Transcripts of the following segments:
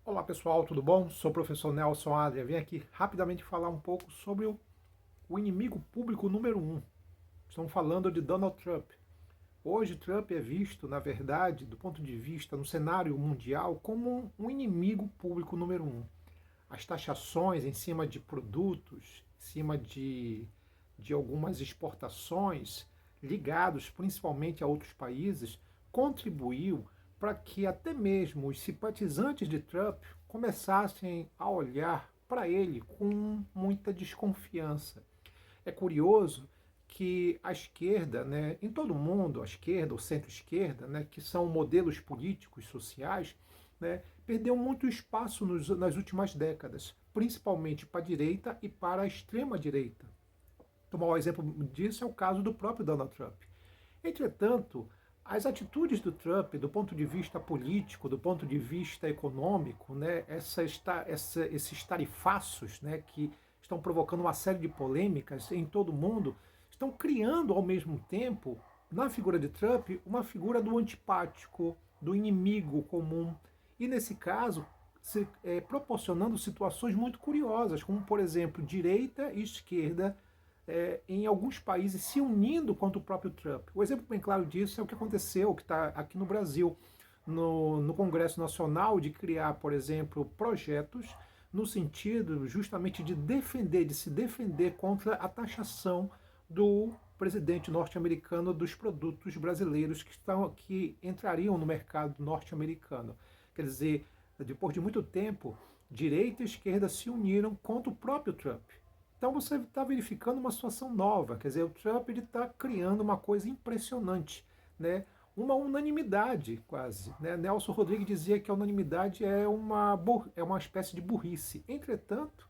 Olá pessoal, tudo bom? Sou o professor Nelson Adria. Venho aqui rapidamente falar um pouco sobre o inimigo público número um. Estamos falando de Donald Trump. Hoje Trump é visto, na verdade, do ponto de vista no cenário mundial, como um inimigo público número um. As taxações em cima de produtos, em cima de algumas exportações ligados principalmente a outros países, contribuiu para que até mesmo os simpatizantes de Trump começassem a olhar para ele com muita desconfiança. É curioso que a esquerda, né, em todo o mundo, a esquerda, o centro-esquerda, né, que são modelos políticos, sociais, né, perdeu muito espaço nas últimas décadas, principalmente para a direita e para a extrema-direita. O maior exemplo disso é o caso do próprio Donald Trump. Entretanto, as atitudes do Trump, do ponto de vista político, do ponto de vista econômico, né, esses tarifaços, né, que estão provocando uma série de polêmicas em todo o mundo, estão criando ao mesmo tempo, na figura de Trump, uma figura do antipático, do inimigo comum. E nesse caso, proporcionando situações muito curiosas, como por exemplo, direita e esquerda em alguns países se unindo contra o próprio Trump. O exemplo bem claro disso é o que aconteceu, que está aqui no Brasil, no Congresso Nacional, de criar, por exemplo, projetos no sentido justamente de defender, de se defender contra a taxação do presidente norte-americano dos produtos brasileiros que entrariam no mercado norte-americano. Quer dizer, depois de muito tempo, direita e esquerda se uniram contra o próprio Trump. Então você está verificando uma situação nova, quer dizer, o Trump está criando uma coisa impressionante, né? Uma unanimidade quase. Né? Nelson Rodrigues dizia que a unanimidade é uma espécie de burrice. Entretanto,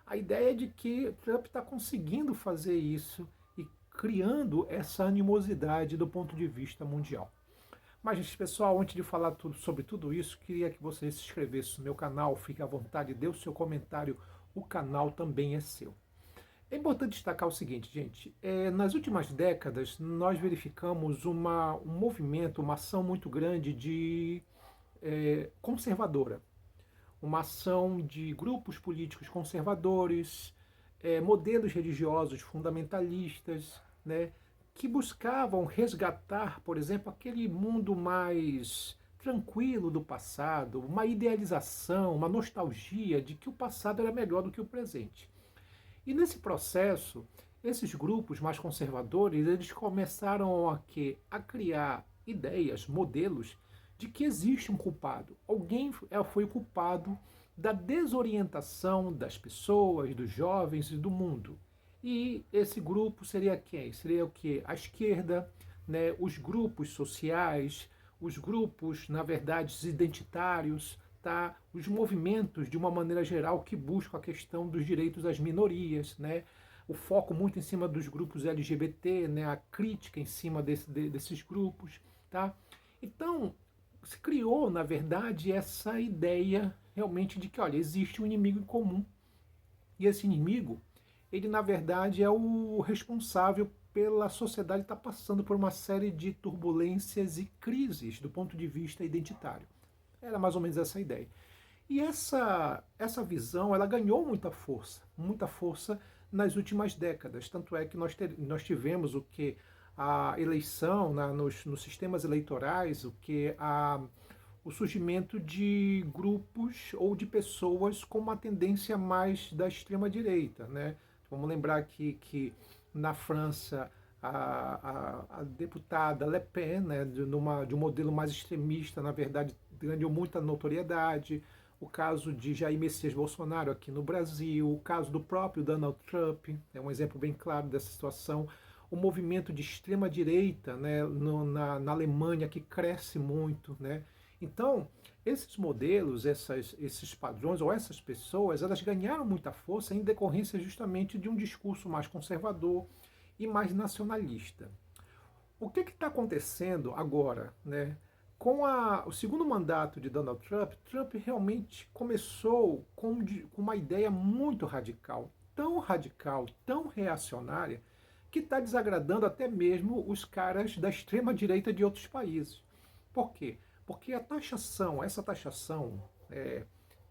a ideia é de que Trump está conseguindo fazer isso e criando essa animosidade do ponto de vista mundial. Mas, pessoal, antes de falar sobre tudo isso, queria que você se inscrevesse no meu canal, fique à vontade, dê o seu comentário, o canal também é seu. É importante destacar o seguinte, gente, nas últimas décadas nós verificamos um movimento, uma ação muito grande de conservadora, uma ação de grupos políticos conservadores, modelos religiosos fundamentalistas, né, que buscavam resgatar, por exemplo, aquele mundo mais tranquilo do passado, uma idealização, uma nostalgia de que o passado era melhor do que o presente. E nesse processo, esses grupos mais conservadores, eles começaram a criar ideias, modelos de que existe um culpado. Alguém foi o culpado da desorientação das pessoas, dos jovens e do mundo. E esse grupo seria quem? Seria o quê? A esquerda, né? Os grupos sociais, os grupos, na verdade, identitários, tá? Os movimentos, de uma maneira geral, que buscam a questão dos direitos das minorias, né? O foco muito em cima dos grupos LGBT, né? A crítica em cima desses grupos. Tá? Então, se criou, na verdade, essa ideia realmente de que, olha, existe um inimigo em comum. E esse inimigo, ele, na verdade, é o responsável pela sociedade estar passando por uma série de turbulências e crises do ponto de vista identitário. Era mais ou menos essa a ideia. E essa visão ela ganhou muita força nas últimas décadas. Tanto é que nós tivemos o que a eleição, nos sistemas eleitorais, o surgimento de grupos ou de pessoas com uma tendência mais da extrema-direita. Né? Vamos lembrar aqui que na França a deputada Le Pen, né, de um modelo mais extremista, na verdade, ganhou muita notoriedade. O caso de Jair Messias Bolsonaro aqui no Brasil, o caso do próprio Donald Trump, é um exemplo bem claro dessa situação. O movimento de extrema-direita, né, na Alemanha, que cresce muito. Né? Então, esses modelos, esses padrões, ou essas pessoas, elas ganharam muita força em decorrência justamente de um discurso mais conservador e mais nacionalista. O que está acontecendo agora, né? Com o segundo mandato de Donald Trump, Trump realmente começou com uma ideia muito radical, tão reacionária, que está desagradando até mesmo os caras da extrema-direita de outros países. Por quê? Porque essa taxação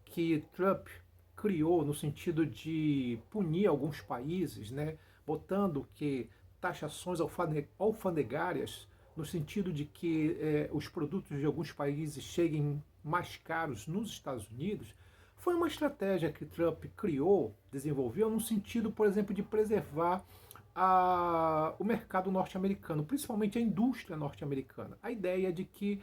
que Trump criou no sentido de punir alguns países, né, botando que taxações alfandegárias no sentido de que os produtos de alguns países cheguem mais caros nos Estados Unidos, foi uma estratégia que Trump criou, desenvolveu, no sentido, por exemplo, de preservar o mercado norte-americano, principalmente a indústria norte-americana. A ideia de que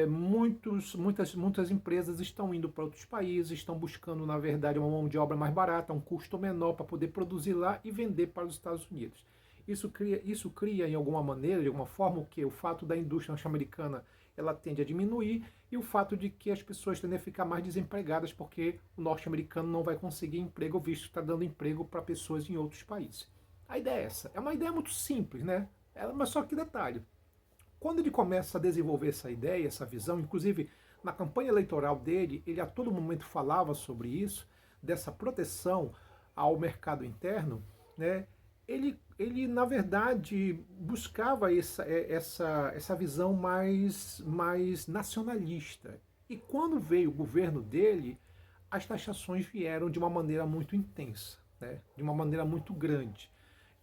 muitas empresas estão indo para outros países, estão buscando, na verdade, uma mão de obra mais barata, um custo menor para poder produzir lá e vender para os Estados Unidos. Isso cria, em alguma maneira, de alguma forma, o fato da indústria norte-americana ela tende a diminuir e o fato de que as pessoas tendem a ficar mais desempregadas porque o norte-americano não vai conseguir emprego, visto que está dando emprego para pessoas em outros países. A ideia é essa. É uma ideia muito simples, né? Mas só que detalhe. Quando ele começa a desenvolver essa ideia, essa visão, inclusive na campanha eleitoral dele, ele a todo momento falava sobre isso, dessa proteção ao mercado interno, né? Ele na verdade, buscava essa visão mais nacionalista. E quando veio o governo dele, as taxações vieram de uma maneira muito intensa, né? De uma maneira muito grande.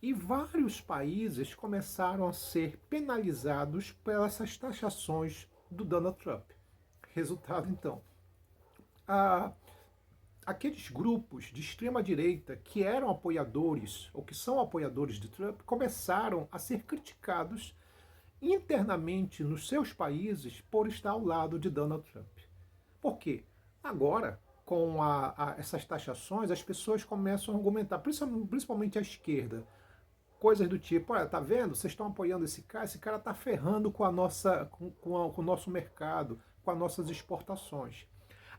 E vários países começaram a ser penalizados pelas taxações do Donald Trump. Resultado, então, a, aqueles grupos de extrema-direita que eram apoiadores, ou que são apoiadores de Trump, começaram a ser criticados internamente nos seus países por estar ao lado de Donald Trump. Por quê? Agora, com essas taxações, as pessoas começam a argumentar, principalmente a esquerda, coisas do tipo, olha, tá vendo? Vocês estão apoiando esse cara tá ferrando com com o nosso mercado, com as nossas exportações.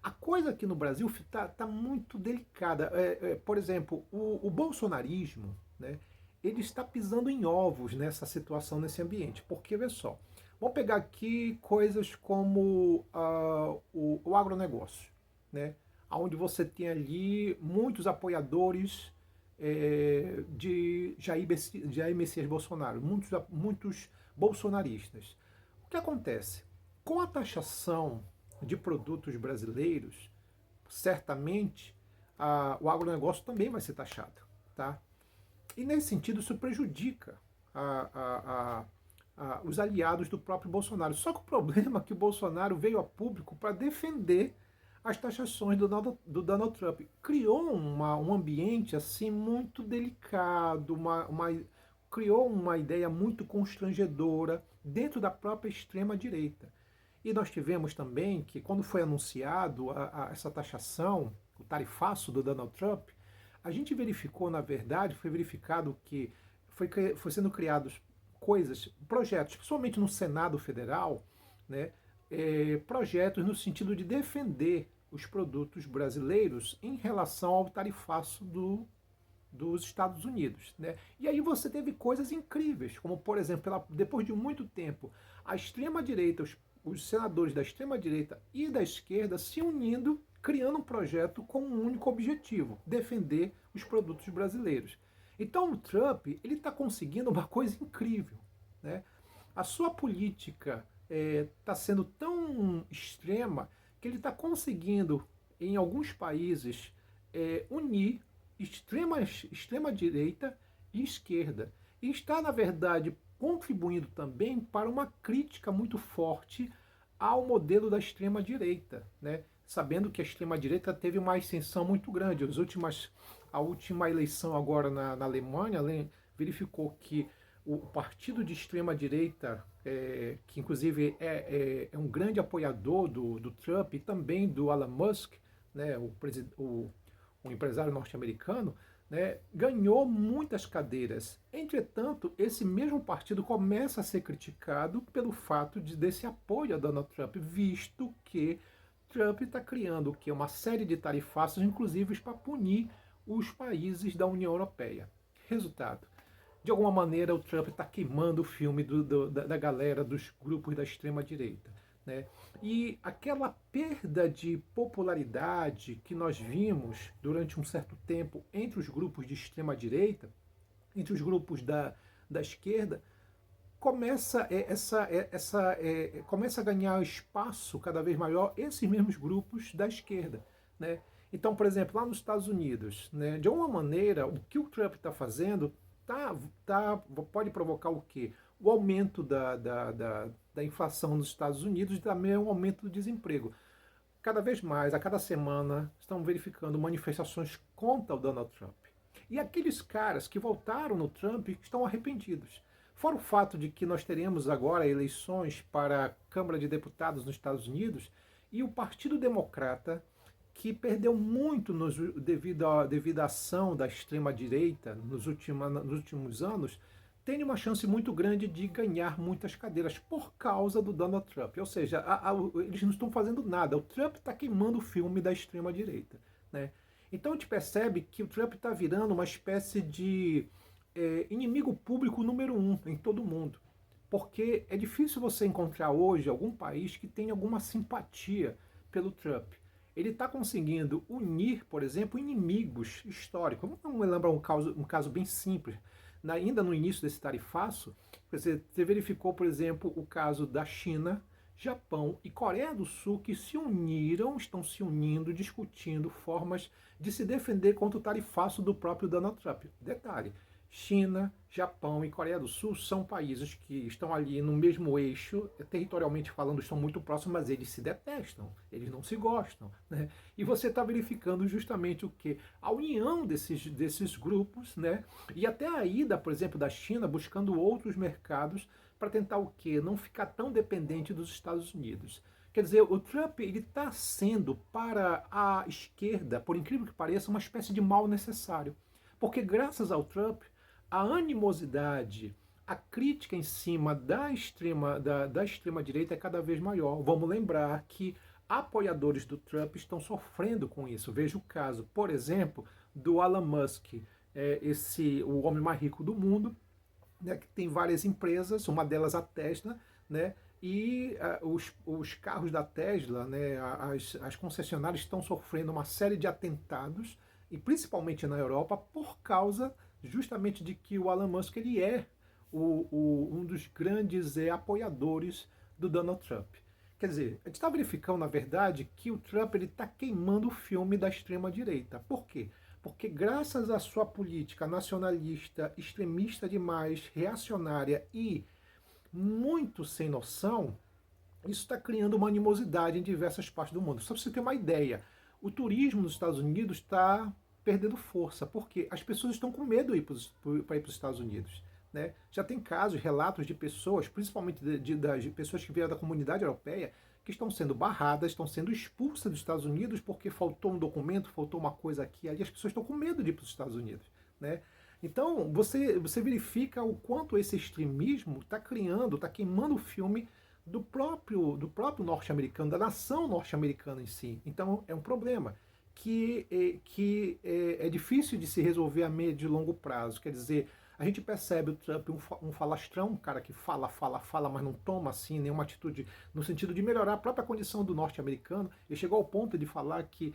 A coisa aqui no Brasil tá muito delicada. Por exemplo, o bolsonarismo, né, ele está pisando em ovos nessa situação, nesse ambiente. Porque, vê só, vamos pegar aqui coisas como o agronegócio, né, onde você tem ali muitos apoiadores de Jair Messias Bolsonaro, muitos bolsonaristas. O que acontece? Com a taxação de produtos brasileiros, certamente o agronegócio também vai ser taxado. Tá? E nesse sentido isso prejudica os aliados do próprio Bolsonaro. Só que o problema é que o Bolsonaro veio a público para defender as taxações do Donald Trump. Criou um ambiente assim muito delicado, criou uma ideia muito constrangedora dentro da própria extrema-direita. E nós tivemos também que, quando foi anunciado essa taxação, o tarifaço do Donald Trump, a gente verificou, na verdade, foi verificado que foi sendo criados projetos, principalmente no Senado Federal, né, projetos no sentido de defender os produtos brasileiros em relação ao tarifaço dos Estados Unidos. Né? E aí você teve coisas incríveis, como, por exemplo, depois de muito tempo, a extrema-direita, os senadores da extrema-direita e da esquerda se unindo, criando um projeto com um único objetivo, defender os produtos brasileiros. Então o Trump está conseguindo uma coisa incrível. Né? A sua política está sendo tão extrema que ele está conseguindo, em alguns países, unir extrema direita e esquerda. E está, na verdade, contribuindo também para uma crítica muito forte ao modelo da extrema direita, né? Sabendo que a extrema direita teve uma ascensão muito grande. A última eleição agora na Alemanha verificou que o partido de extrema direita, que inclusive é um grande apoiador do Trump e também do Elon Musk, né, o empresário norte-americano, né, ganhou muitas cadeiras. Entretanto, esse mesmo partido começa a ser criticado pelo fato desse apoio a Donald Trump, visto que Trump está criando uma série de tarifaços, inclusive para punir os países da União Europeia. Resultado: de alguma maneira o Trump está queimando o filme da galera, dos grupos da extrema-direita. Né? E aquela perda de popularidade que nós vimos durante um certo tempo entre os grupos de extrema-direita, entre os grupos da esquerda, começa a ganhar espaço cada vez maior esses mesmos grupos da esquerda. né? Então, por exemplo, lá nos Estados Unidos, né, de alguma maneira, o que o Trump está fazendo tá, pode provocar o quê? O aumento da inflação nos Estados Unidos e também o aumento do desemprego. Cada vez mais, a cada semana, estão verificando manifestações contra o Donald Trump. E aqueles caras que votaram no Trump estão arrependidos. Fora o fato de que nós teremos agora eleições para a Câmara de Deputados nos Estados Unidos e o Partido Democrata, que perdeu muito devido à ação da extrema-direita nos últimos anos, tem uma chance muito grande de ganhar muitas cadeiras por causa do Donald Trump. Ou seja, eles não estão fazendo nada. O Trump está queimando o filme da extrema-direita, né? Então a gente percebe que o Trump está virando uma espécie de inimigo público número um em todo o mundo. Porque é difícil você encontrar hoje algum país que tenha alguma simpatia pelo Trump. Ele está conseguindo unir, por exemplo, inimigos históricos. Vamos lembrar um caso bem simples. Ainda no início desse tarifaço, você verificou, por exemplo, o caso da China, Japão e Coreia do Sul, que se uniram, estão se unindo, discutindo formas de se defender contra o tarifaço do próprio Donald Trump. Detalhe, China, Japão e Coreia do Sul são países que estão ali no mesmo eixo, territorialmente falando, estão muito próximos, mas eles se detestam, eles não se gostam, né? E você está verificando justamente o que? A união desses grupos, né? E até a ida, por exemplo, da China buscando outros mercados para tentar o quê? Não ficar tão dependente dos Estados Unidos. Quer dizer, o Trump ele está sendo para a esquerda, por incrível que pareça, uma espécie de mal necessário. Porque graças ao Trump, a animosidade, a crítica em cima da extrema direita é cada vez maior. Vamos lembrar que apoiadores do Trump estão sofrendo com isso. Veja o caso, por exemplo, do Elon Musk, o homem mais rico do mundo, né, que tem várias empresas, uma delas a Tesla, né, e os carros da Tesla, né, as concessionárias estão sofrendo uma série de atentados, e principalmente na Europa, por causa justamente de que o Elon Musk ele é um dos grandes apoiadores do Donald Trump. Quer dizer, a gente está verificando, na verdade, que o Trump está queimando o filme da extrema-direita. Por quê? Porque graças à sua política nacionalista, extremista demais, reacionária e muito sem noção, isso está criando uma animosidade em diversas partes do mundo. Só para você ter uma ideia, o turismo nos Estados Unidos está perdendo força, porque as pessoas estão com medo de ir para os Estados Unidos. Né? Já tem casos, relatos de pessoas, principalmente das pessoas que vieram da comunidade europeia, que estão sendo barradas, estão sendo expulsas dos Estados Unidos porque faltou um documento, faltou uma coisa aqui, ali as pessoas estão com medo de ir para os Estados Unidos. Né? Então, você verifica o quanto esse extremismo está criando, está queimando o filme do próprio norte-americano, da nação norte-americana em si. Então, é um problema que é difícil de se resolver a médio e longo prazo. Quer dizer, a gente percebe o Trump um falastrão, um cara que fala, mas não toma assim nenhuma atitude no sentido de melhorar a própria condição do norte-americano. Ele chegou ao ponto de falar que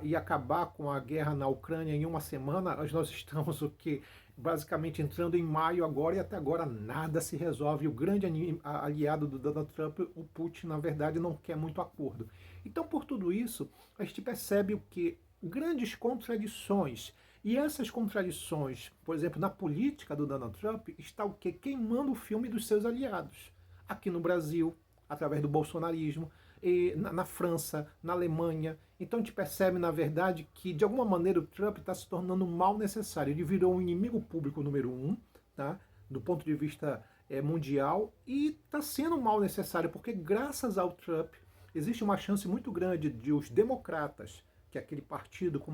ia acabar com a guerra na Ucrânia em uma semana. Nós estamos o que basicamente entrando em maio agora e até agora nada se resolve. O grande aliado do Donald Trump, o Putin, na verdade não quer muito acordo. Então, por tudo isso, a gente percebe o que? Grandes contradições. E essas contradições, por exemplo, na política do Donald Trump, está o quê? Queimando o filme dos seus aliados. Aqui no Brasil, através do bolsonarismo, e na França, na Alemanha. Então a gente percebe, na verdade, que de alguma maneira o Trump está se tornando um mal necessário. Ele virou um inimigo público número um, tá? Do ponto de vista mundial, e está sendo um mal necessário, porque graças ao Trump existe uma chance muito grande de os democratas, que é aquele partido com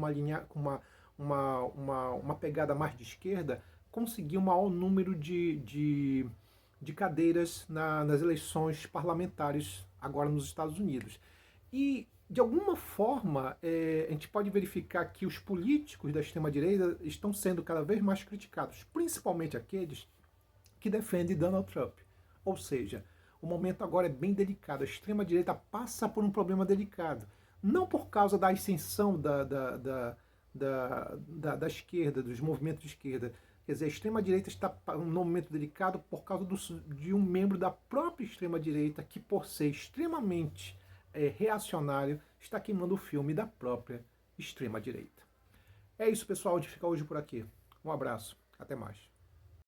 uma pegada mais de esquerda, conseguir um maior número de cadeiras nas eleições parlamentares agora nos Estados Unidos. E, de alguma forma, a gente pode verificar que os políticos da extrema-direita estão sendo cada vez mais criticados, principalmente aqueles que defendem Donald Trump. Ou seja, o momento agora é bem delicado. A extrema-direita passa por um problema delicado. Não por causa da ascensão da esquerda, dos movimentos de esquerda. Quer dizer, a extrema-direita está num momento delicado por causa de um membro da própria extrema-direita que, por ser extremamente reacionário, está queimando o filme da própria extrema-direita. É isso, pessoal. A gente fica hoje por aqui. Um abraço. Até mais.